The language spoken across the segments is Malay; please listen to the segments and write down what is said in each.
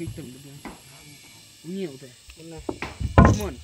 hitam betul. Nhiều thế. Benar. Mon.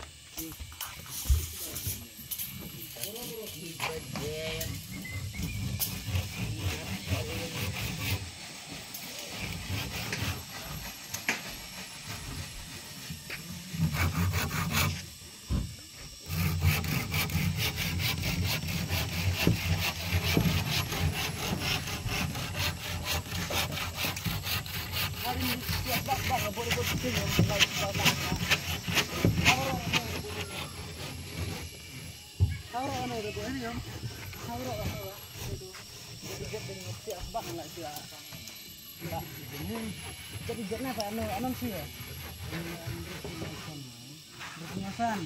Jadi jernih Pak anon sih ya. Berpenyasan.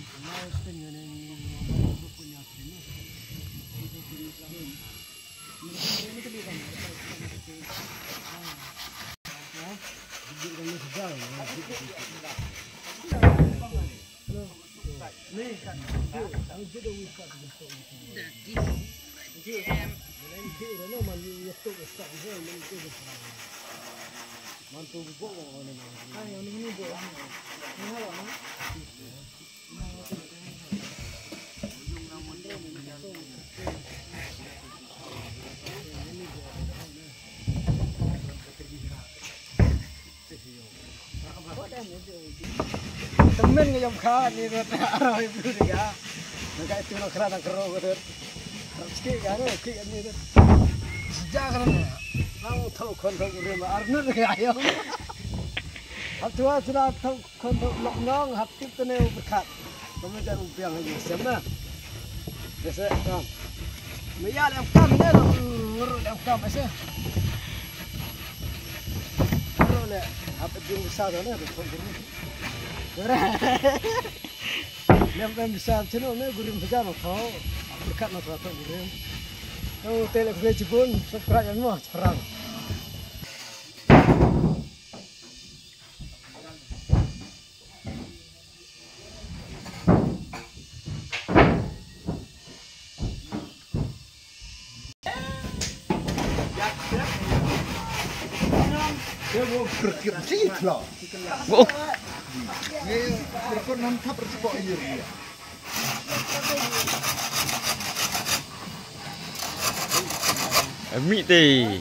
Mantu buku ini. Ah, yang ini bu. Ini apa? Temen ngayam kah ni rata arah itu dia. Mereka itu nak kerana kerau betul. Sikit kan, sikit ni tu. Sejak kerana. Nang tahu kontak urut arnur ayam. Hatua sudah tahu kontak loknong hati tu ni berkat. Kemudian upiang lagi sama. Biasa kan. Meyal yang kam ni lah, urut yang kam aja. Urut le, apa jeng besar tu ni kontak ni. Yang besar cino ni gurim besar kau berkat nak tahu gurim. Kau telefon Jepun, subscribe yang mah perang. Dia mau berkreasi lah. Oh. Dia berkonan tak bersepok iya. Ambil teh.